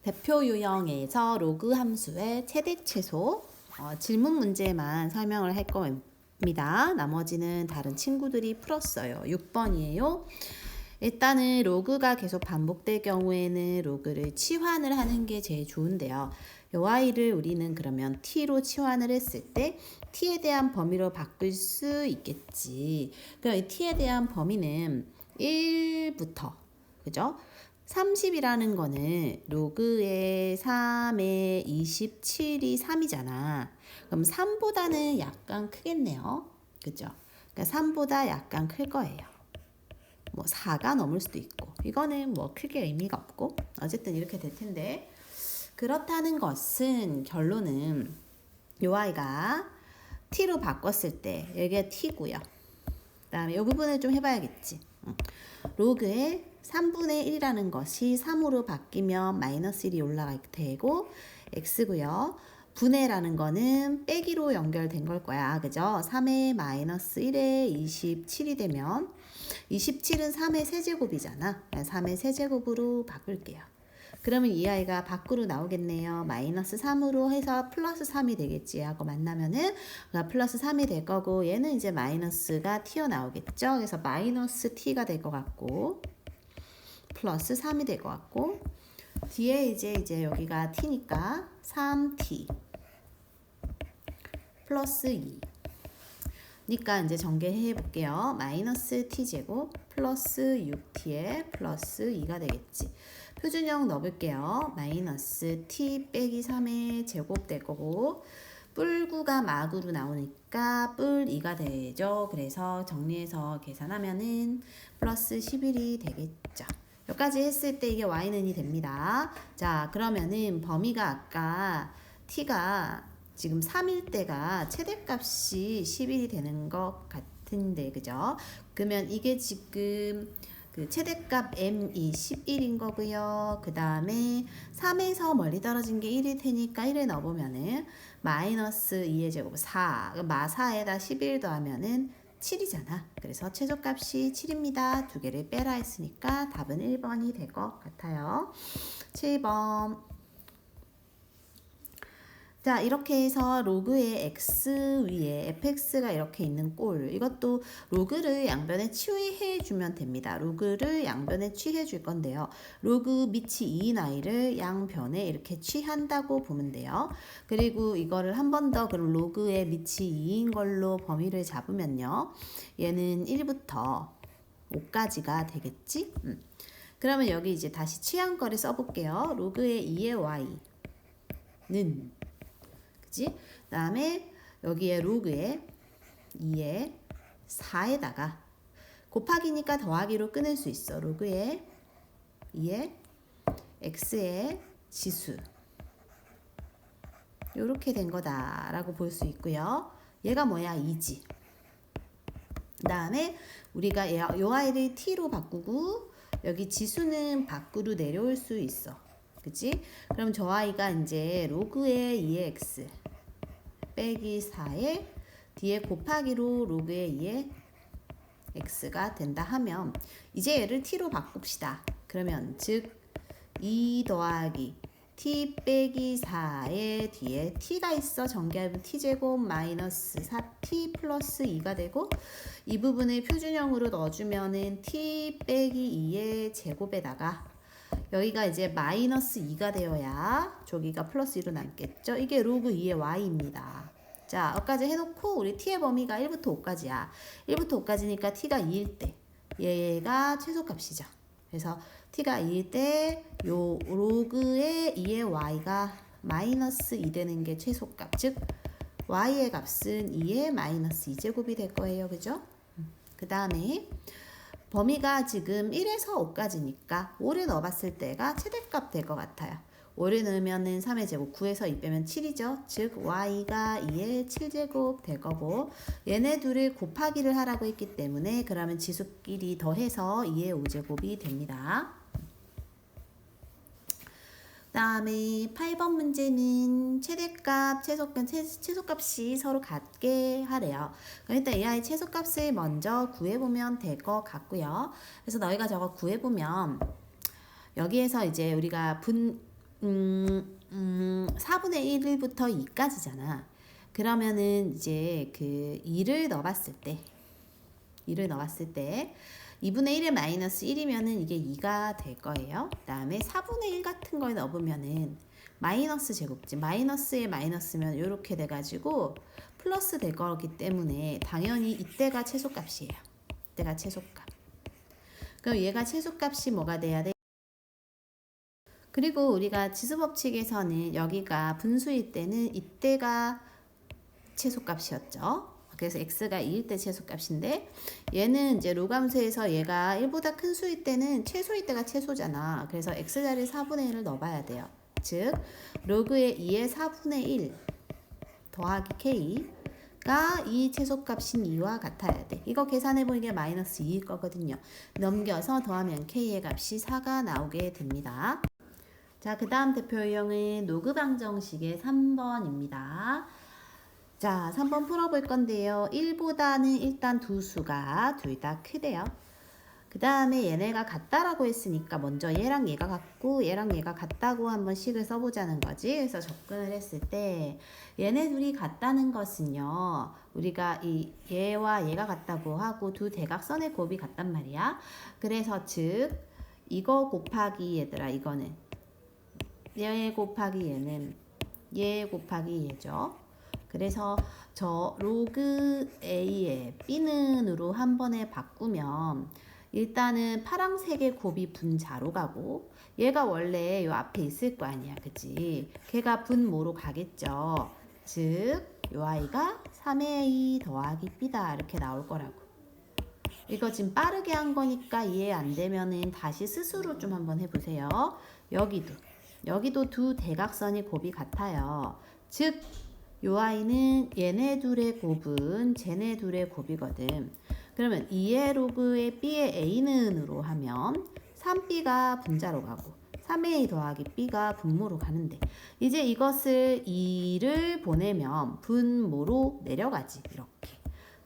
대표 유형에서 로그 함수의 최대 최소 질문 문제만 설명을 할 겁니다. 나머지는 다른 친구들이 풀었어요. 6번이에요. 일단은 로그가 계속 반복될 경우에는 로그를 치환을 하는 게 제일 좋은데요. 이 y를 우리는 그러면 t로 치환을 했을 때 t에 대한 범위로 바꿀 수 있겠지. 그럼 이 t에 대한 범위는 1부터 그죠? 30이라는 거는 로그의 3의 27이 3이잖아. 그럼 3보다는 약간 크겠네요. 그죠? 그러니까 3보다 약간 클 거예요. 뭐 4가 넘을 수도 있고. 이거는 뭐 크게 의미가 없고. 어쨌든 이렇게 될 텐데. 그렇다는 것은 결론은 요 아이가 t로 바꿨을 때 여기가 t고요. 그 다음에 이 부분을 좀 해봐야겠지. 로그의 3분의 1이라는 것이 3으로 바뀌면 마이너스 1이 올라가게 되고 x고요. 분해라는 거는 빼기로 연결된 걸 거야. 그죠? 3의 마이너스 1에 27이 되면 27은 3의 세제곱이잖아. 3의 세제곱으로 바꿀게요. 그러면 이 아이가 밖으로 나오겠네요. 마이너스 3으로 해서 플러스 3이 되겠지 하고 만나면은 플러스 3이 될 거고 얘는 이제 마이너스가 튀어나오겠죠. 그래서 마이너스 t가 될 것 같고 플러스 3이 될 것 같고 뒤에 이제 여기가 t니까 3t 플러스 2 니까 이제 전개해 볼게요. 마이너스 t제곱 플러스 6t에 플러스 2가 되겠지. 표준형 넣어볼게요. 마이너스 t 빼기 3의 제곱 될 거고 뿔9가 막으로 나오니까 뿔 2가 되죠. 그래서 정리해서 계산하면은 플러스 11이 되겠죠. 여기까지 했을 때 이게 y는이 됩니다. 자, 그러면은 범위가 아까 t가 지금 3일 때가 최대값이 11이 되는 것 같은데, 그죠? 그러면 이게 지금 그 최대값 m이 11인 거고요. 그 다음에 3에서 멀리 떨어진 게 1일 테니까 1을 넣어보면은 마이너스 2의 제곱 4, 마 4에다 11 더하면은 7이잖아. 그래서 최소값이 7입니다. 두 개를 빼라 했으니까 답은 1번이 될 것 같아요. 7번. 자, 이렇게 해서 로그의 x 위에 fx가 이렇게 있는 꼴, 이것도 로그를 양변에 취해 주면 됩니다. 로그를 양변에 취해 줄 건데요. 로그 밑이 2인 i를 양변에 이렇게 취한다고 보면 돼요. 그리고 이거를 한 번 더 그럼 로그의 밑이 2인 걸로 범위를 잡으면요. 얘는 1부터 5까지가 되겠지? 그러면 여기 이제 다시 취한 거를 써볼게요. 로그의 2의 y는 그 다음에 여기에 로그에 2에 4에다가 곱하기니까 더하기로 끊을 수 있어. 로그에 2에 x의 지수 이렇게 된 거다라고 볼 수 있고요. 얘가 뭐야? 2지. 그 다음에 우리가 요 아이를 t로 바꾸고 여기 지수는 밖으로 내려올 수 있어. 그치? 그럼 저 아이가 이제 로그의 2의 x 빼기 4에 뒤에 곱하기로 로그의 2의 x가 된다 하면 이제 얘를 t로 바꿉시다. 그러면 즉 2 더하기 t 빼기 4의 뒤에 t가 있어. 전개하면 t제곱 마이너스 4t 플러스 2가 되고 이 부분을 표준형으로 넣어주면은 t 빼기 2의 제곱에다가 여기가 이제 마이너스 2가 되어야 저기가 플러스 1로 남겠죠. 이게 로그 2의 y입니다. 자, 여기까지 해놓고 우리 t의 범위가 1부터 5까지야. 1부터 5까지니까 t가 2일 때 얘가 최소값이죠. 그래서 t가 2일 때 요 로그의 2의 y가 마이너스 2 되는 게 최소값. 즉 y의 값은 2의 마이너스 2제곱이 될 거예요. 그죠? 그 다음에 범위가 지금 1에서 5까지니까 5를 넣어봤을 때가 최대값 될 것 같아요. 5를 넣으면은 3의 제곱, 9에서 2 빼면 7이죠. 즉 y가 2의 7제곱 될 거고 얘네 둘을 곱하기를 하라고 했기 때문에 그러면 지수끼리 더해서 2의 5제곱이 됩니다. 그 다음에 8번 문제는 최대값, 최소값이 서로 같게 하래요. 그럼 일단 이 아이 최소값을 먼저 구해보면 될 것 같고요. 그래서 너희가 저거 구해보면 여기에서 이제 우리가 4분의 1부터 2까지잖아. 그러면은 이제 그 2를 넣어봤을 때 2분의 1에 마이너스 1이면은 이게 2가 될 거예요. 그 다음에 4분의 1 같은 걸 넣어보면은 마이너스 제곱지. 마이너스에 마이너스면 이렇게 돼가지고 플러스 될 거기 때문에 당연히 이때가 최소값이에요. 이때가 최소값. 그럼 얘가 최소값이 뭐가 돼야 돼? 그리고 우리가 지수법칙에서는 여기가 분수일 때는 이때가 최소값이었죠. 그래서 x가 2일 때 최소값인데 얘는 이제 로감수에서 얘가 1보다 큰 수일 때는 최소일 때가 최소잖아. 그래서 x자리 4분의 1을 넣어봐야 돼요. 즉 로그의 2의 4분의 1 더하기 k가 이 최소값인 2와 같아야 돼. 이거 계산해보면 이게 마이너스 2일 거거든요. 넘겨서 더하면 k의 값이 4가 나오게 됩니다. 자, 그 다음 대표 유형은 로그 방정식의 3번입니다. 자, 3번 풀어볼 건데요. 1보다는 일단 두 수가 둘 다 크대요. 그 다음에 얘네가 같다라고 했으니까 먼저 얘랑 얘가 같고 얘랑 얘가 같다고 한번 식을 써보자는 거지. 그래서 접근을 했을 때 얘네 둘이 같다는 것은요. 우리가 이 얘와 얘가 같다고 하고 두 대각선의 곱이 같단 말이야. 그래서 즉 이거 곱하기 얘들아 이거는 얘 곱하기 얘는 얘 곱하기 얘죠. 그래서 저 로그 A의 B는으로 한 번에 바꾸면 일단은 파란색의 곱이 분자로 가고 얘가 원래 요 앞에 있을 거 아니야. 그치? 걔가 분모로 가겠죠. 즉, 요 아이가 3A 더하기 B다. 이렇게 나올 거라고. 이거 지금 빠르게 한 거니까 이해 안 되면은 다시 스스로 좀 한번 해보세요. 여기도 두 대각선이 곱이 같아요. 즉, 요 아이는 얘네 둘의 곱은 쟤네 둘의 곱이거든. 그러면 2의 로그의 b의 a는으로 하면 3b가 분자로 가고 3a 더하기 b가 분모로 가는데 이제 이것을 2를 보내면 분모로 내려가지 이렇게.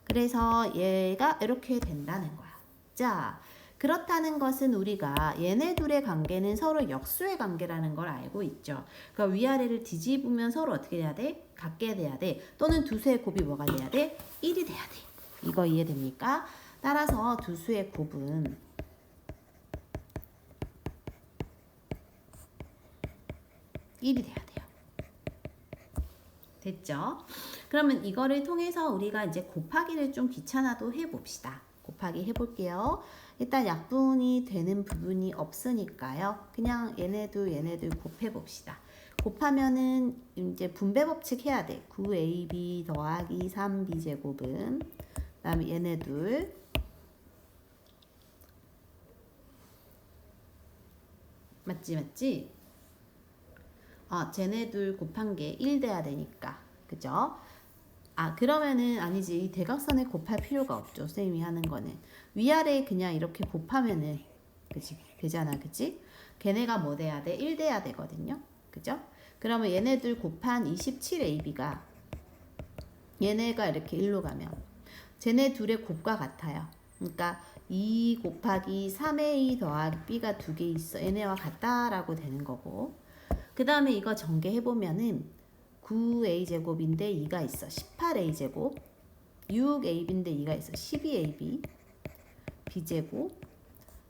그래서 얘가 이렇게 된다는 거야. 자, 그렇다는 것은 우리가 얘네 둘의 관계는 서로 역수의 관계라는 걸 알고 있죠. 그러니까 위아래를 뒤집으면 서로 어떻게 돼야 돼? 같게 돼야 돼. 또는 두 수의 곱이 뭐가 돼야 돼? 1이 돼야 돼. 이거 이해됩니까? 따라서 두 수의 곱은 1이 돼야 돼요. 됐죠? 그러면 이거를 통해서 우리가 이제 곱하기를 좀 귀찮아도 해봅시다. 곱하기 해볼게요. 일단 약분이 되는 부분이 없으니까요. 그냥 얘네들 곱해봅시다. 곱하면은 이제 분배 법칙 해야 돼. 9ab 더하기 3b 제곱은 그 다음에 얘네들 맞지? 쟤네들 곱한 게 1 돼야 되니까 그죠? 그러면은 아니지. 이 대각선에 곱할 필요가 없죠. 선생님이 하는 거는 위아래 그냥 이렇게 곱하면은 그치 되잖아. 그치? 걔네가 뭐 돼야 돼? 1 돼야 되거든요. 그죠? 그러면 얘네들 곱한 27ab가 얘네가 이렇게 1로 가면 쟤네 둘의 곱과 같아요. 그러니까 2 곱하기 3a 더하기 b가 두 개 있어. 얘네와 같다라고 되는 거고 그 다음에 이거 전개해보면은 9a 제곱인데 2가 있어. 18a 제곱 6ab인데 2가 있어. 12ab b제곱은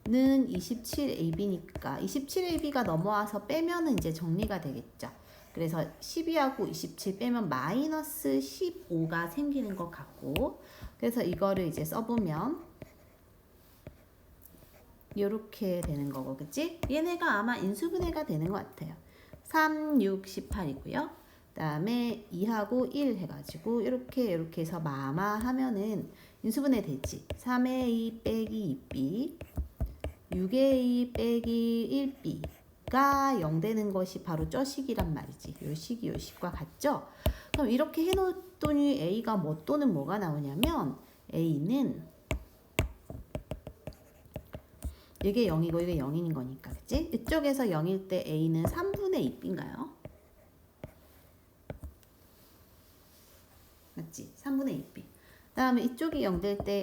27ab니까 27ab가 넘어와서 빼면은 이제 정리가 되겠죠. 그래서 12하고 27 빼면 마이너스 15가 생기는 것 같고 그래서 이거를 이제 써보면 이렇게 되는 거고 그치? 얘네가 아마 인수분해가 되는 것 같아요. 3, 6, 18이고요. 그 다음에 2하고 1 해가지고 이렇게 해서 마마 하면은 인수분해 되지. 3의 2 빼기 2b 6의 2 빼기 1b가 0 되는 것이 바로 저 식이란 말이지. 요 식과 같죠? 그럼 이렇게 해놓더니 a가 뭐 또는 뭐가 나오냐면 a는 이게 0이고 이게 0인 거니까 그치? 이쪽에서 0일 때 a는 3분의 2b인가요? 맞지? 3분의 2b. 그 다음에 이쪽이 0 될 때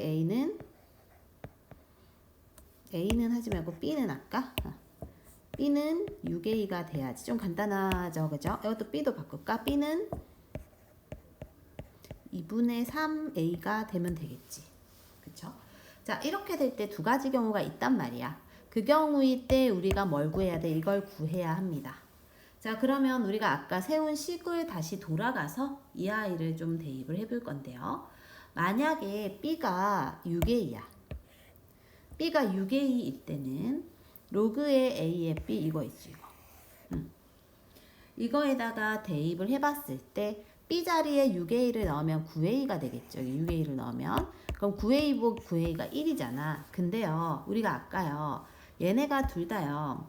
A는 하지 말고 B는 할까? B는 6A가 돼야지. 좀 간단하죠, 그죠? 이것도 B도 바꿀까? B는 2분의 3A가 되면 되겠지. 그쵸? 자, 이렇게 될 때 두 가지 경우가 있단 말이야. 그 경우일 때 우리가 뭘 구해야 돼? 이걸 구해야 합니다. 자, 그러면 우리가 아까 세운 식을 다시 돌아가서 이 아이를 좀 대입을 해볼 건데요. 만약에 B가 6A야. B가 6A일 때는 로그의 A의 B 이거 있지, 이거. 이거에다가 대입을 해봤을 때 B 자리에 6A를 넣으면 9A가 되겠죠. 6A를 넣으면. 그럼 9A 보 9A가 1이잖아. 근데요, 우리가 아까요, 얘네가 둘 다요,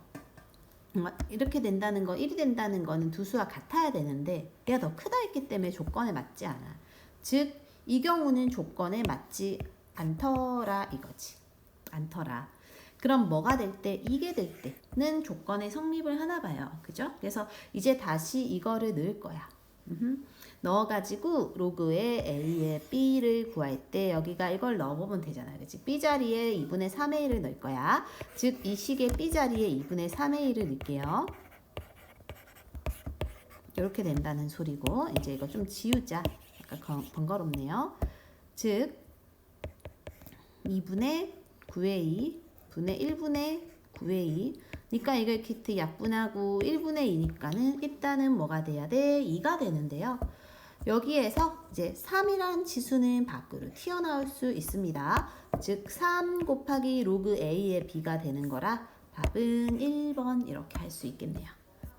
이렇게 된다는 거, 1이 된다는 거는 두 수가 같아야 되는데 얘가 더 크다 했기 때문에 조건에 맞지 않아. 즉, 이 경우는 조건에 맞지 않더라 이거지. 않더라. 그럼 뭐가 될 때, 이게 될 때는 조건에 성립을 하나 봐요. 그죠? 그래서 이제 다시 이거를 넣을 거야. 넣어가지고 로그의 A의 B를 구할 때 여기가 이걸 넣어보면 되잖아. 그치? B 자리에 2분의 3A를 넣을 거야. 즉, 이 식의 B 자리에 2분의 3A를 넣을게요. 이렇게 된다는 소리고, 이제 이거 좀 지우자. 약간 번거롭네요. 즉, 2분의 9A 분의 1분의 9A. 그러니까 이걸 키트 약분하고 1분의 2니까는 일단은 뭐가 돼야 돼? 2가 되는데요. 여기에서 이제 3이란 지수는 밖으로 튀어나올 수 있습니다. 즉, 3 곱하기 로그 A의 B가 되는 거라 답은 1번 이렇게 할 수 있겠네요.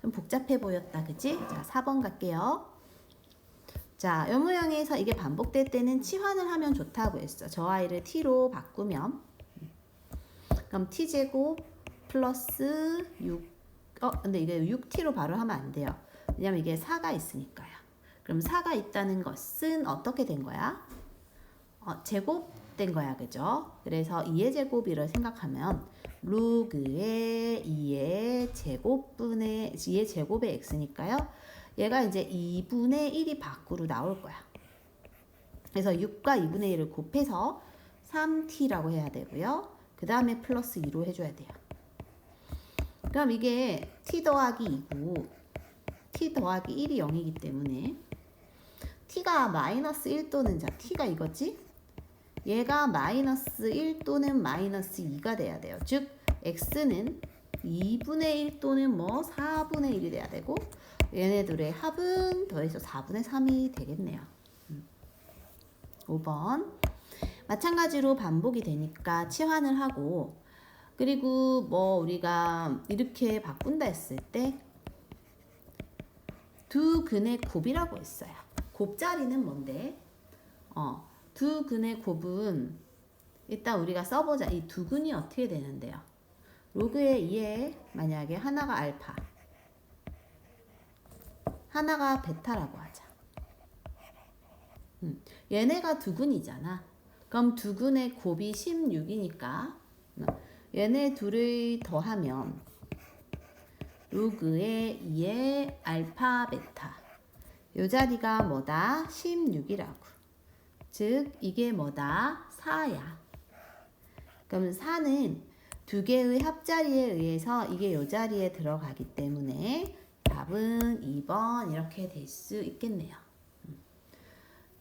좀 복잡해 보였다, 그치? 자, 4번 갈게요. 자, 이 모양에서 이게 반복될 때는 치환을 하면 좋다고 했어. 저 아이를 t로 바꾸면, 그럼 t제곱 플러스 6, 근데 이게 6t로 바로 하면 안 돼요. 왜냐면 이게 4가 있으니까요. 그럼 4가 있다는 것은 어떻게 된 거야? 제곱된 거야, 그죠? 그래서 2의 제곱이라 생각하면 로그의 2의 제곱분의 2의 제곱의 x니까요. 얘가 이제 2분의 1이 밖으로 나올 거야. 그래서 6과 2분의 1을 곱해서 3t라고 해야 되고요. 그 다음에 플러스 2로 해줘야 돼요. 그럼 이게 t 더하기 2고 t 더하기 1이 0이기 때문에 t가 마이너스 1 또는, 자, t가 이거지? 얘가 마이너스 1 또는 마이너스 2가 돼야 돼요. 즉, x는 2분의 1 또는 뭐 4분의 1이 돼야 되고, 얘네들의 합은 더해서 4분의 3이 되겠네요. 5번. 마찬가지로 반복이 되니까 치환을 하고, 그리고 뭐 우리가 이렇게 바꾼다 했을 때 두 근의 곱이라고 했어요. 곱자리는 뭔데? 두 근의 곱은 일단 우리가 써보자. 이 두 근이 어떻게 되는데요? 로그의 2에 만약에 하나가 알파, 하나가 베타라고 하자. 얘네가 두 근이잖아. 그럼 두 근의 곱이 16이니까 얘네 둘을 더하면 로그의 2의 알파 베타, 요 자리가 뭐다? 16이라고. 즉, 이게 뭐다? 4야. 그럼 4는 두 개의 합자리에 의해서 이게 요 자리에 들어가기 때문에 답은 2번 이렇게 될 수 있겠네요.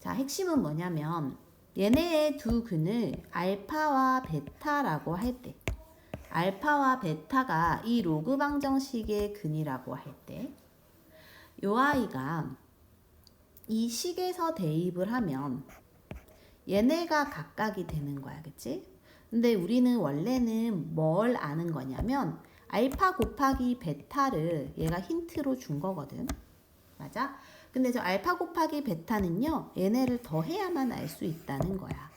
자, 핵심은 뭐냐면 얘네의 두 근을 알파와 베타라고 할 때, 알파와 베타가 이 로그 방정식의 근이라고 할 때, 요 아이가 이 식에서 대입을 하면 얘네가 각각이 되는 거야, 그치? 근데 우리는 원래는 뭘 아는 거냐면 알파 곱하기 베타를 얘가 힌트로 준 거거든. 맞아? 근데 저 알파 곱하기 베타는요, 얘네를 더해야만 알 수 있다는 거야.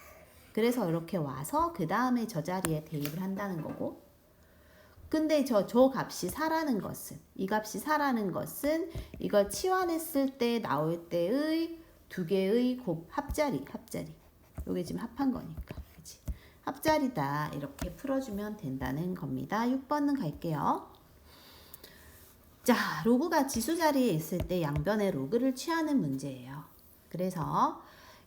그래서 이렇게 와서 그 다음에 저 자리에 대입을 한다는 거고, 근데 저 값이 4라는 것은, 이 값이 4라는 것은 이걸 치환했을 때 나올 때의 두 개의 합자리. 요게 지금 합한 거니까. 그치? 합자리다. 이렇게 풀어주면 된다는 겁니다. 6번은 갈게요. 자, 로그가 지수 자리에 있을 때 양변의 로그를 취하는 문제예요. 그래서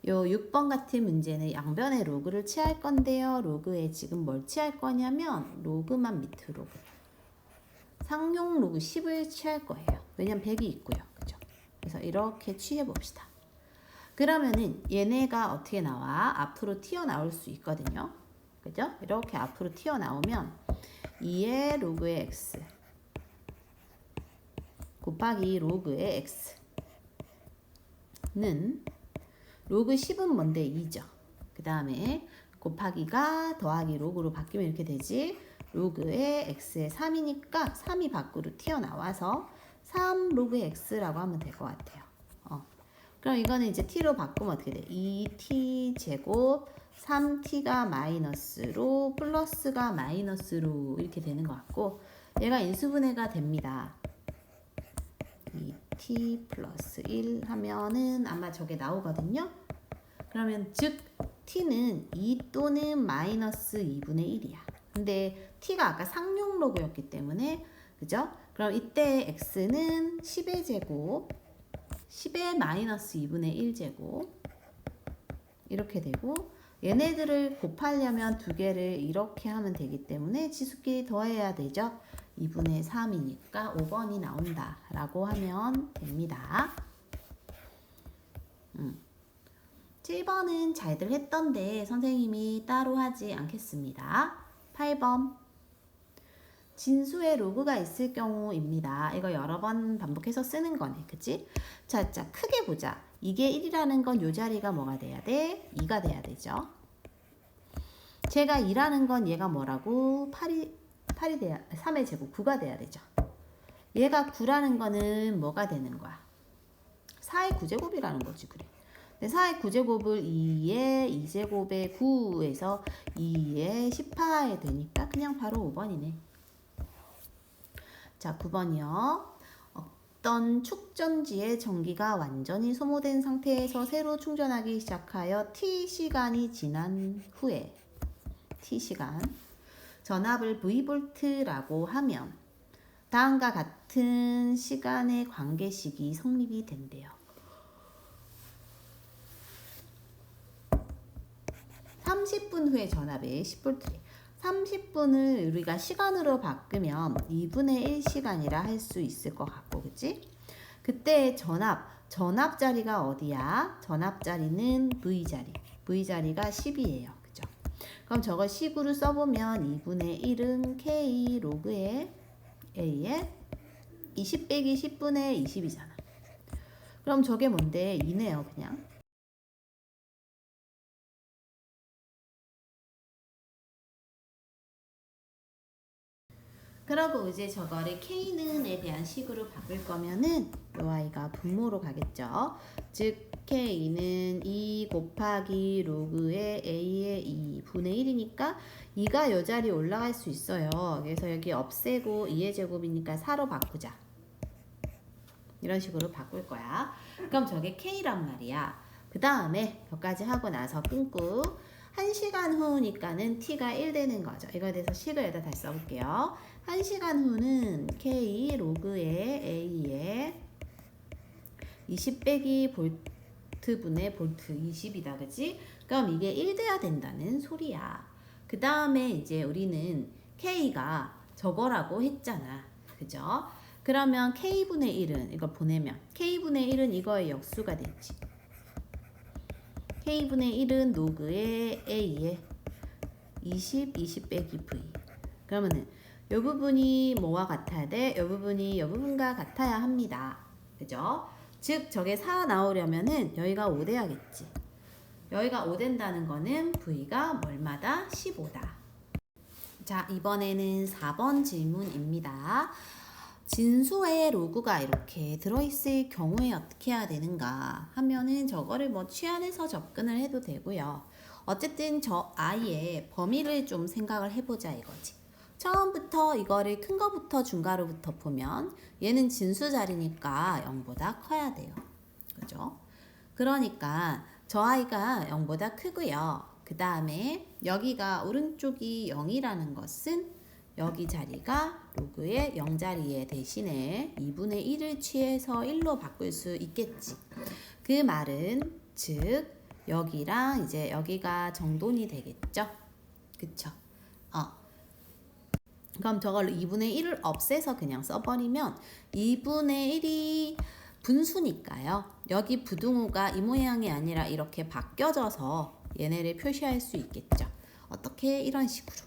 요 6번 같은 문제는 양변의 로그를 취할 건데요. 로그에 지금 뭘 취할 거냐면 로그만 밑으로. 상용 로그 10을 취할 거예요. 왜냐면 100이 있고요. 그죠? 그래서 이렇게 취해 봅시다. 그러면은 얘네가 어떻게 나와? 앞으로 튀어나올 수 있거든요. 그죠? 이렇게 앞으로 튀어나오면 2의 로그의 x 곱하기 로그의 x는 로그 10은 뭔데? 2죠. 그 다음에 곱하기가 더하기 로그로 바뀌면 이렇게 되지. 로그의 x의 3이니까 3이 밖으로 튀어나와서 3 로그 x라고 하면 될 것 같아요. 그럼 이거는 이제 t로 바꾸면 어떻게 돼? 2t 제곱 3t가 마이너스로 플러스가 마이너스로 이렇게 되는 것 같고 얘가 인수분해가 됩니다. 2t 플러스 1 하면은 아마 저게 나오거든요. 그러면 즉 t는 2 또는 마이너스 2분의 1이야. 근데 t가 아까 상용 로그였기 때문에 그죠? 그럼 이때 x는 10의 제곱 10의 마이너스 2분의 1제곱 이렇게 되고 얘네들을 곱하려면 두 개를 이렇게 하면 되기 때문에 지수끼리 더해야 되죠. 2분의 3이니까 5번이 나온다 라고 하면 됩니다. 7번은 잘들 했던데 선생님이 따로 하지 않겠습니다. 8번 진수의 로그가 있을 경우입니다. 이거 여러 번 반복해서 쓰는 거네. 그치? 자, 크게 보자. 이게 1이라는 건 요 자리가 뭐가 돼야 돼? 2가 돼야 되죠. 제가 2라는 건 얘가 뭐라고? 8이 돼야, 3의 제곱 9가 돼야 되죠. 얘가 9라는 거는 뭐가 되는 거야? 4의 9제곱이라는 거지, 그래. 근데 4의 9제곱을 2의 2제곱의 9에서 2의 18에 되니까 그냥 바로 5번이네. 자, 9번이요. 어떤 축전지의 전기가 완전히 소모된 상태에서 새로 충전하기 시작하여 T시간이 지난 후에 T시간 전압을 V볼트라고 하면 다음과 같은 시간의 관계식이 성립이 된대요. 30분 후에 전압이 10V래. 30분을 우리가 시간으로 바꾸면 2분의 1시간이라 할 수 있을 것 같고, 그치? 그때 전압 자리가 어디야? 전압 자리는 V자리. V자리가 10이에요. 그죠? 그럼 저걸 식으로 써보면 2분의 1은 K 로그의 A에 20 빼기 10분의 20이잖아. 그럼 저게 뭔데? 2네요, 그냥. 그러고 이제 저거를 K는에 대한 식으로 바꿀 거면은 요 아이가 분모로 가겠죠. 즉 K는 2 곱하기 로그의 A의 2분의 1이니까 2가 요 자리에 올라갈 수 있어요. 그래서 여기 없애고 2의 제곱이니까 4로 바꾸자. 이런 식으로 바꿀 거야. 그럼 저게 K란 말이야. 그 다음에 여기까지 하고 나서 끊고 1시간 후니까는 T가 1 되는 거죠. 이거에 대해서 식을 여기다 다시 써볼게요. 1시간 후는 K 로그의 A에 20 빼기 볼트분의 볼트 20이다. 그치? 그럼 이게 1 돼야 된다는 소리야. 그 다음에 이제 우리는 K가 저거라고 했잖아. 그죠? 그러면 K분의 1은 이걸 보내면 K분의 1은 이거의 역수가 되지. K분의 1은 로그의 A에 20 빼기 V. 그러면은 이 부분이 뭐와 같아야 돼? 이 부분이 이 부분과 같아야 합니다. 그죠? 즉 저게 4 나오려면은 여기가 5 돼야겠지. 여기가 5 된다는 거는 V가 얼마다? 15다. 자, 이번에는 4번 질문입니다. 진수의 로그가 이렇게 들어있을 경우에 어떻게 해야 되는가 하면은 저거를 뭐 취안해서 접근을 해도 되고요. 어쨌든 저 아이의 범위를 좀 생각을 해보자 이거지. 처음부터 이거를 큰 거부터 중괄호부터 보면 얘는 진수 자리니까 0보다 커야 돼요. 그죠? 그러니까 저 아이가 0보다 크고요. 그 다음에 여기가 오른쪽이 0이라는 것은 여기 자리가 로그의 0자리에 대신에 2분의 1을 취해서 1로 바꿀 수 있겠지. 그 말은 즉 여기랑 이제 여기가 정돈이 되겠죠. 그쵸? 그럼 저걸 2분의 1을 없애서 그냥 써버리면 2분의 1이 분수니까요. 여기 부등호가 이 모양이 아니라 이렇게 바뀌어져서 얘네를 표시할 수 있겠죠. 어떻게? 이런 식으로.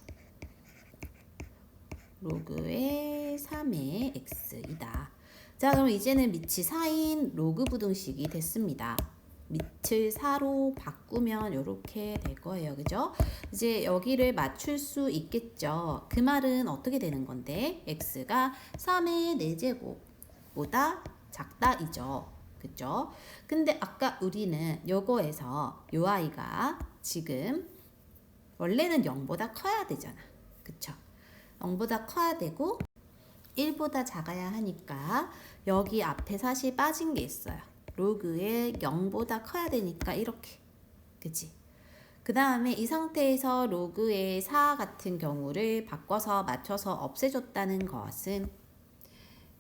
로그의 3의 x이다. 자, 그럼 이제는 밑이 4인 로그 부등식이 됐습니다. 밑을 4로 바꾸면 이렇게 될 거예요. 그죠? 이제 여기를 맞출 수 있겠죠. 그 말은 어떻게 되는 건데? x가 3의 4제곱보다 작다 이죠. 그죠? 근데 아까 우리는 요거에서 요 아이가 지금 원래는 0보다 커야 되잖아. 그쵸? 0보다 커야 되고 1보다 작아야 하니까 여기 앞에 사실 빠진 게 있어요. 로그에 0보다 커야 되니까 이렇게. 그치? 그 다음에 이 상태에서 로그의 4 같은 경우를 바꿔서 맞춰서 없애줬다는 것은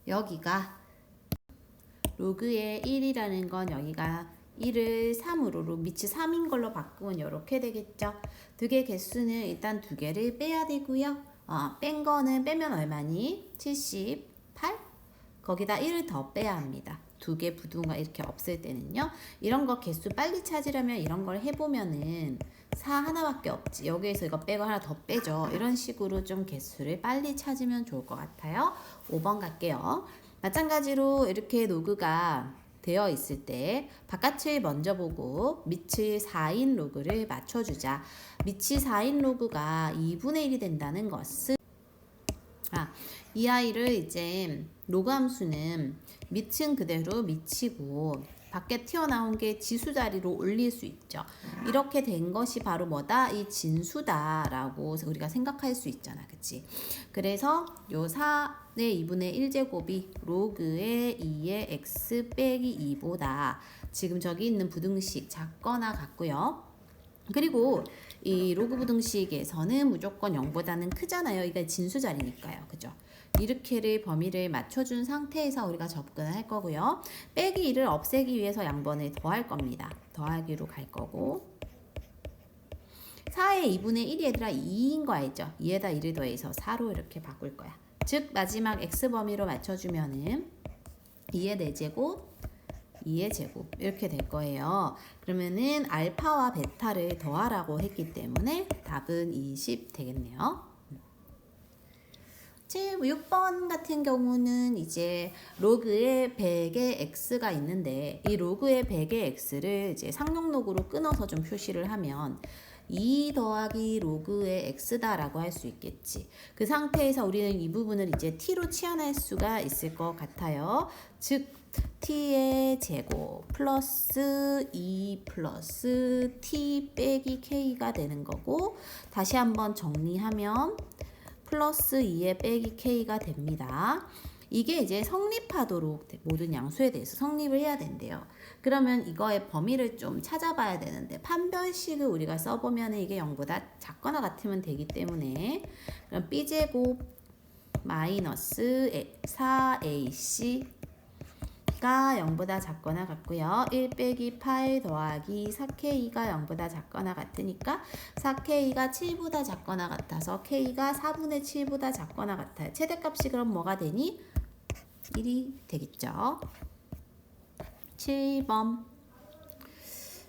여기가 로그의 1이라는 건 여기가 1을 3으로 밑이 3인 걸로 바꾸면 이렇게 되겠죠. 두 개 개수는 일단 두 개를 빼야 되고요. 뺀 거는 빼면 얼마니? 78? 거기다 1을 더 빼야 합니다. 두 개 부등호가 이렇게 없을 때는요. 이런 거 개수 빨리 찾으려면 이런 걸 해보면은 4 하나밖에 없지. 여기에서 이거 빼고 하나 더 빼죠. 이런 식으로 좀 개수를 빨리 찾으면 좋을 것 같아요. 5번 갈게요. 마찬가지로 이렇게 로그가 되어 있을 때 바깥을 먼저 보고 밑을 4인 로그를 맞춰주자. 밑이 4인 로그가 2분의 1이 된다는 것은 이 아이를 이제 로그 함수는 밑은 그대로 밑이고 밖에 튀어나온 게 지수 자리로 올릴 수 있죠. 이렇게 된 것이 바로 뭐다? 이 진수다라고 우리가 생각할 수 있잖아. 그치? 그래서 요 4의 2분의 1제곱이 로그의 2의 x 빼기 2보다 지금 저기 있는 부등식 작거나 같고요. 그리고 이 로그 부등식에서는 무조건 0보다는 크잖아요. 이게 진수 자리니까요. 그죠? 이렇게를 범위를 맞춰준 상태에서 우리가 접근을 할 거고요. 빼기 1을 없애기 위해서 양변을 더할 겁니다. 더하기로 갈 거고 4의 2분의 1이 얘들아 2인 거 알죠? 2에다 1을 더해서 4로 이렇게 바꿀 거야. 즉 마지막 x 범위로 맞춰주면은 2의 4제곱 2의 제곱 이렇게 될 거예요. 그러면은 알파와 베타를 더하라고 했기 때문에 답은 20 되겠네요. 6번 같은 경우는 이제 로그에 100의 x가 있는데 이 로그의 100의 x를 이제 상용로그로 끊어서 좀 표시를 하면 2 더하기 로그의 x다라고 할 수 있겠지. 그 상태에서 우리는 이 부분을 이제 t로 치환할 수가 있을 것 같아요. 즉 t의 제곱 플러스 2 플러스 t 빼기 k가 되는 거고 다시 한번 정리하면 플러스 2의 빼기 k가 됩니다. 이게 이제 성립하도록 모든 양수에 대해서 성립을 해야 된대요. 그러면 이거의 범위를 좀 찾아봐야 되는데 판별식을 우리가 써보면 이게 0보다 작거나 같으면 되기 때문에 그럼 b제곱 마이너스 4ac 가 0보다 작거나 같고요. 1 빼기 8 더하기 4k가 0보다 작거나 같으니까 4k가 7보다 작거나 같아서 k가 4분의 7보다 작거나 같아요. 최대값이 그럼 뭐가 되니? 1이 되겠죠. 7번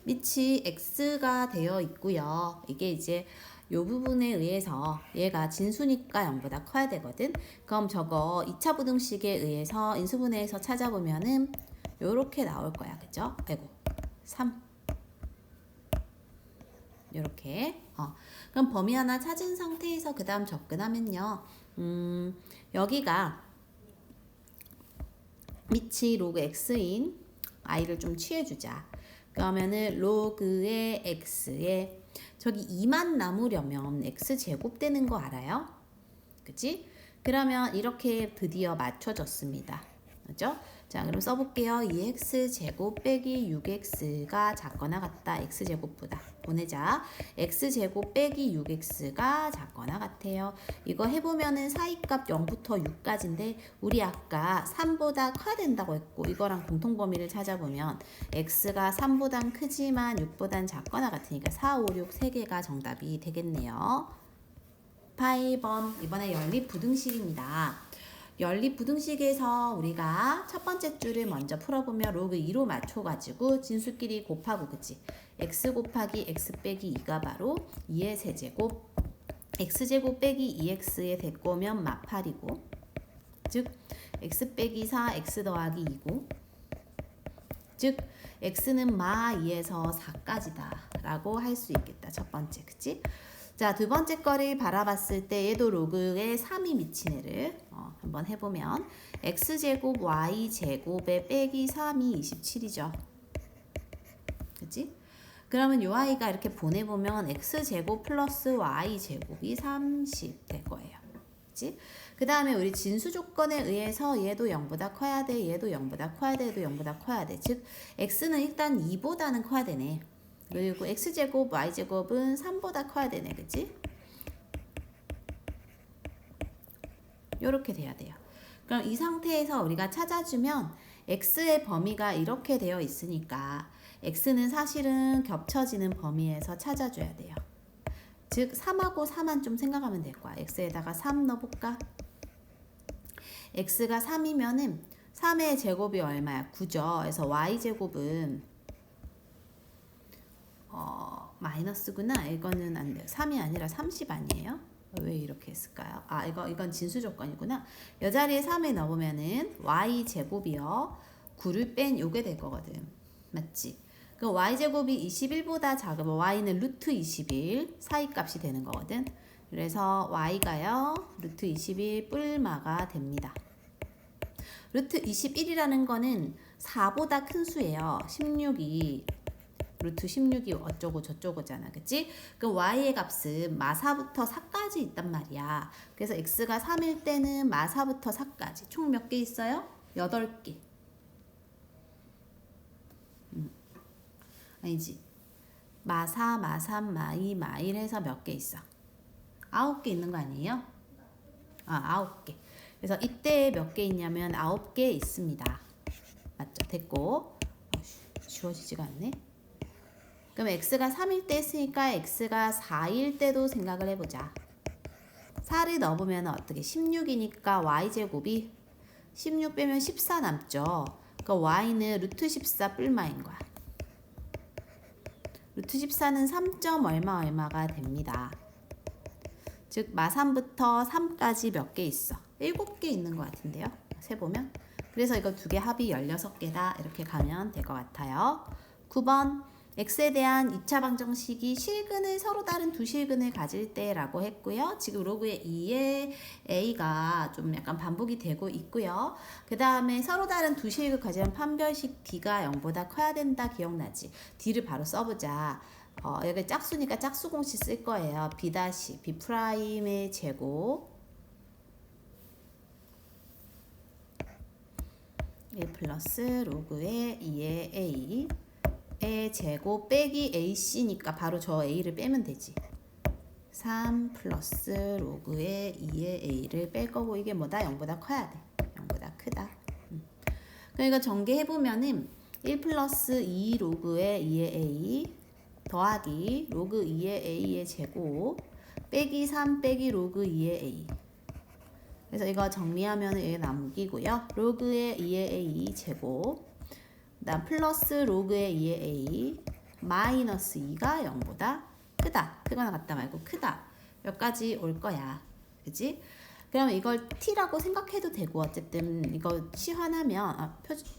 밑이 x가 되어 있고요. 이게 이제 이 부분에 의해서 얘가 진수니까 0보다 커야 되거든. 그럼 저거 2차 부등식에 의해서 인수분해해서 찾아보면은 요렇게 나올 거야. 그죠? 아이고 3 요렇게 그럼 범위 하나 찾은 상태에서 그 다음 접근하면요. 여기가 밑이 로그 x인 i를 좀 취해주자. 그러면은 로그의 x에 저기 2만 남으려면 x제곱 되는 거 알아요? 그치? 그러면 이렇게 드디어 맞춰졌습니다. 그죠? 자, 그럼 써볼게요. 2x제곱 빼기 6x가 작거나 같다. x제곱보다. 보내자. x제곱 빼기 6x가 작거나 같아요. 이거 해보면은 사이값 0부터 6까지인데 우리 아까 3보다 커야 된다고 했고 이거랑 공통범위를 찾아보면 x가 3보단 크지만 6보단 작거나 같으니까 4, 5, 6 3개가 정답이 되겠네요. 8번 이번에 연립부등식입니다. 연립부등식에서 우리가 첫 번째 줄을 먼저 풀어보면 로그 2로 맞춰가지고 진수끼리 곱하고 그치? x 곱하기 x 빼기 2가 바로 2의 세제곱 x제곱 빼기 2x의 대꼬면 마8이고 즉 x 빼기 4 x 더하기 2고 즉 x는 마 2에서 4까지다 라고 할 수 있겠다. 첫 번째 그치? 자, 두 번째 거를 바라봤을 때 얘도 로그에 3이 미친 애를 한번 해보면 x제곱 y제곱에 빼기 3이 27이죠. 그치? 그러면 요 아이가 이렇게 보내보면 x제곱 플러스 y제곱이 30 될 거예요. 그치? 그 다음에 우리 진수 조건에 의해서 얘도 0보다 커야 돼, 얘도 0보다 커야 돼, 얘도 0보다 커야 돼. 즉 x는 일단 2보다는 커야 되네. 그리고 x제곱 y제곱은 3보다 커야 되네. 그치? 요렇게 돼야 돼요. 그럼 이 상태에서 우리가 찾아주면 x의 범위가 이렇게 되어 있으니까 x는 사실은 겹쳐지는 범위에서 찾아줘야 돼요. 즉 3하고 4만 좀 생각하면 될 거야. x에다가 3 넣어볼까? x가 3이면은 3의 제곱이 얼마야? 9죠. 그래서 y제곱은 마이너스구나. 이거는 안 돼요. 3이 아니라 30 아니에요? 왜 이렇게 했을까요? 아, 이건 진수 조건이구나. 이 자리에 3에 넣으면은 y제곱이요. 9를 뺀 요게 될 거거든. 맞지? 그 y제곱이 21보다 작으면 y는 루트 21 사이 값이 되는 거거든. 그래서 y가요. 루트 21 뿔마가 됩니다. 루트 21이라는 거는 4보다 큰 수예요. 16이 루트 16이 어쩌고 저쩌고잖아. 그치? 그 y의 값은 마4부터 4까지 있단 말이야. 그래서 x가 3일 때는 마4부터 4까지 총 몇 개 있어요? 8개. 아니지. 마4, 마3, 마2, 마1 해서 몇 개 있어? 9개 있는 거 아니에요? 9개. 그래서 이때 몇 개 있냐면 9개 있습니다. 맞죠? 됐고. 지워지지가 않네. 그럼 x가 3일 때 했으니까 x가 4일 때도 생각을 해보자. 4를 넣어보면 어떻게 16이니까 y제곱이 16 빼면 14 남죠. 그러니까 y는 루트 14 뿔마인 거야. 루트 14는 3점 얼마가 됩니다. 즉 마3부터 3까지 몇 개 있어? 7개 있는 것 같은데요. 세보면. 그래서 이거 두 개 합이 16개다. 이렇게 가면 될 것 같아요. 9번 x에 대한 2차 방정식이 실근을 서로 다른 두 실근을 가질 때라고 했고요. 지금 로그의 2의 a가 좀 약간 반복이 되고 있고요. 그 다음에 서로 다른 두 실근 가지면 판별식 d가 0보다 커야 된다. 기억나지? d를 바로 써보자. 여기 짝수니까 짝수 공식 쓸 거예요. b' b 프라임의 제곱 1 플러스 로그의 2의 a 의 제곱 빼기 ac니까 바로 저 a를 빼면 되지. 3 플러스 로그의 2의 a를 뺄 거고 이게 뭐다? 0보다 커야 돼. 0보다 크다. 그럼 이거 전개해보면은 1 플러스 2 로그의 2의 a 더하기 로그 2의 a의 제곱 빼기 3 빼기 로그 2의 a. 그래서 이거 정리하면 얘 남기고요. 로그의 2의 a 제곱 그다음 플러스 로그의 2의 a 마이너스 2가 0보다 크다. 크거나 같다 말고 크다. 여기까지 올 거야. 그치? 그럼 이걸 t라고 생각해도 되고 어쨌든 이거 치환하면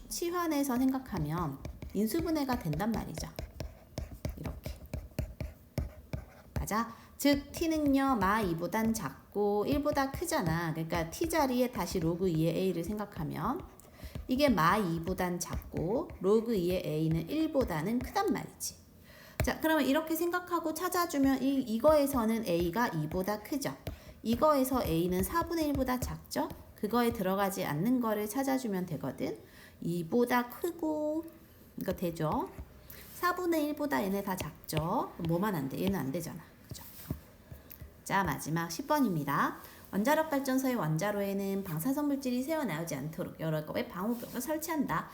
치환해서 생각하면 인수분해가 된단 말이죠. 이렇게. 맞아? 즉 t는요 마 2보단 작고 1보다 크잖아. 그러니까 t 자리에 다시 로그 2의 a를 생각하면 이게 마 2보단 작고 로그 2의 a는 1보다는 크단 말이지. 자, 그러면 이렇게 생각하고 찾아주면 이거에서는 a가 2보다 크죠. 이거에서 a는 4분의 1보다 작죠. 그거에 들어가지 않는 거를 찾아주면 되거든. 2보다 크고 이거 되죠. 4분의 1보다 얘네 다 작죠. 뭐만 안 돼? 얘는 안 되잖아. 그죠? 자, 마지막 10번입니다. 원자력 발전소의 원자로에는 방사선 물질이 새어나오지 않도록 여러 개의 방호벽을 설치한다.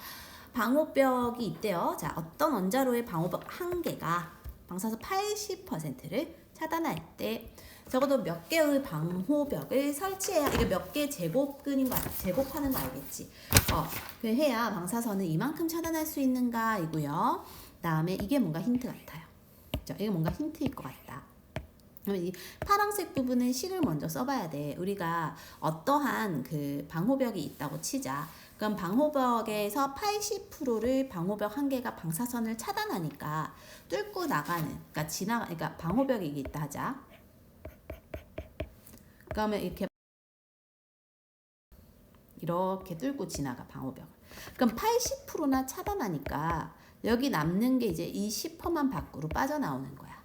방호벽이 있대요. 자, 어떤 원자로의 방호벽 한 개가 방사선 80%를 차단할 때 적어도 몇 개의 방호벽을 설치해야, 이게 몇 개 제곱근인 거 제곱하는 거 알겠지? 그 해야 방사선을 이만큼 차단할 수 있는가 이고요. 다음에 이게 뭔가 힌트 같아요. 그죠? 이게 뭔가 힌트일 것 같다. 그러면 이 파란색 부분은 식을 먼저 써봐야 돼. 우리가 어떠한 그 방호벽이 있다고 치자. 그럼 방호벽에서 80%를 방호벽 한 개가 방사선을 차단하니까 뚫고 나가는, 그러니까 방호벽이 있다 하자. 그러면 이렇게 뚫고 지나가 방호벽. 그럼 80%나 차단하니까 여기 남는 게 이제 이 10%만 밖으로 빠져나오는 거야.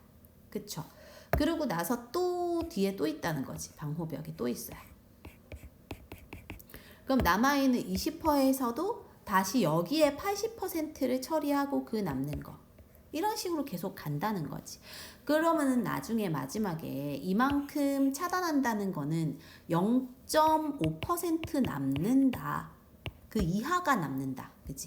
그쵸? 그러고 나서 또 뒤에 또 있다는 거지. 방호벽이 또 있어요. 그럼 남아있는 20%에서도 다시 여기에 80%를 처리하고 그 남는 거. 이런 식으로 계속 간다는 거지. 그러면은 나중에 마지막에 이만큼 차단한다는 거는 0.5% 남는다. 그 이하가 남는다. 그치?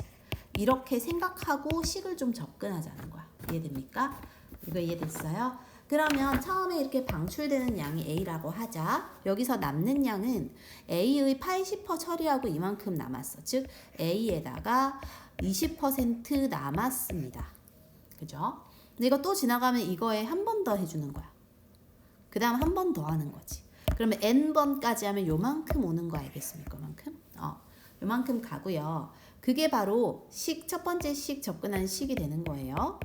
이렇게 생각하고 식을 좀 접근하자는 거야. 이해됩니까? 이거 이해됐어요? 그러면 처음에 이렇게 방출되는 양이 A라고 하자. 여기서 남는 양은 A의 80% 처리하고 이만큼 남았어. 즉 A에다가 20% 남았습니다. 그죠? 근데 이거 또 지나가면 이거에 한 번 더 해주는 거야. 그 다음 한 번 더 하는 거지. 그러면 N번까지 하면 요만큼 오는 거 알겠습니까? 요만큼? 요만큼 가고요. 그게 바로 첫 번째 식 접근한 식이 되는 거예요.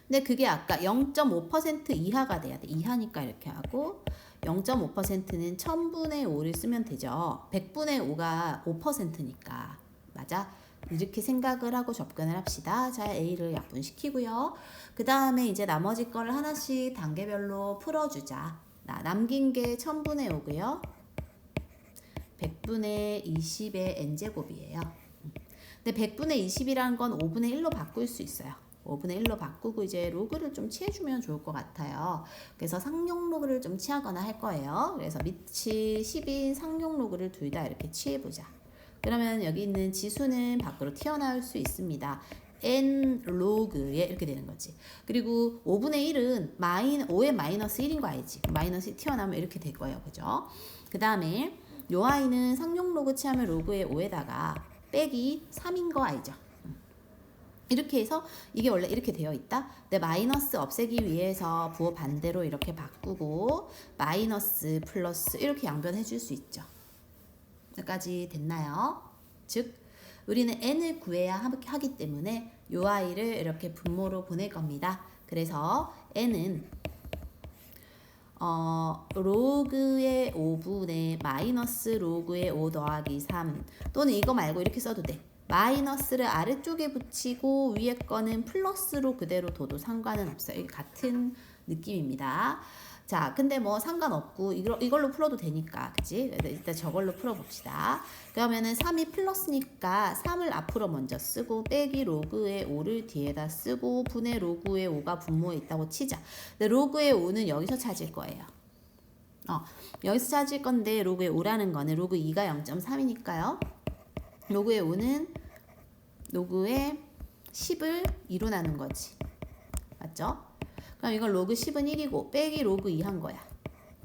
근데 그게 아까 0.5% 이하가 돼야 돼. 이하니까 이렇게 하고 0.5%는 1000분의 5를 쓰면 되죠. 100분의 5가 5%니까. 맞아? 이렇게 생각을 하고 접근을 합시다. 자, A를 약분시키고요. 그 다음에 이제 나머지 거를 하나씩 단계별로 풀어주자. 남긴 게 1000분의 5고요. 100분의 20의 n제곱이에요. 근데 100분의 20이라는 건 5분의 1로 바꿀 수 있어요. 5분의 1로 바꾸고 이제 로그를 좀 취해주면 좋을 것 같아요. 그래서 상용 로그를 좀 취하거나 할 거예요. 그래서 밑이 10인 상용 로그를 둘 다 이렇게 취해보자. 그러면 여기 있는 지수는 밖으로 튀어나올 수 있습니다. n 로그에 이렇게 되는 거지. 그리고 5분의 1은 5의 마이너스 1인 거 알지? 마이너스 튀어나오면 이렇게 될 거예요. 그죠? 그 다음에 요 아이는 상용 로그 취하면 로그의 5에다가 빼기 3인 거 알죠? 이렇게 해서 이게 원래 이렇게 되어 있다. 근데 마이너스 없애기 위해서 부호 반대로 이렇게 바꾸고 마이너스 플러스 이렇게 양변해 줄 수 있죠. 여기까지 됐나요? 즉 우리는 n을 구해야 하기 때문에 요 아이를 이렇게 분모로 보낼 겁니다. 그래서 n은 로그의 5분의 마이너스 로그의 5 더하기 3 또는 이거 말고 이렇게 써도 돼. 마이너스를 아래쪽에 붙이고 위에 거는 플러스로 그대로 둬도 상관은 없어요. 이게 같은 느낌입니다. 자, 근데 뭐 상관없고 이걸로 풀어도 되니까, 그치? 일단 저걸로 풀어봅시다. 그러면은 3이 플러스니까 3을 앞으로 먼저 쓰고 빼기 로그의 5를 뒤에다 쓰고 분의 로그의 5가 분모에 있다고 치자. 근데 로그의 5는 여기서 찾을 거예요. 여기서 찾을 건데 로그의 5라는 거는 로그 2가 0.3이니까요. 로그의 5는 로그의 10을 2로 나눈 거지. 맞죠? 그럼 이건 로그 10은 1이고 빼기 로그 2 한 거야.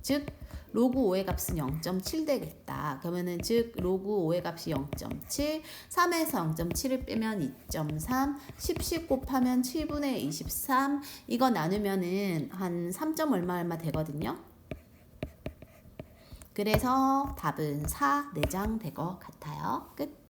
즉 로그 5의 값은 0.7 되겠다. 그러면은 즉 로그 5의 값이 0.7, 3에서 0.7을 빼면 2.3, 10 곱하면 7분의 23 이거 나누면은 한 3점 얼마 되거든요. 그래서 답은 4, 4장 될 것 같아요. 끝.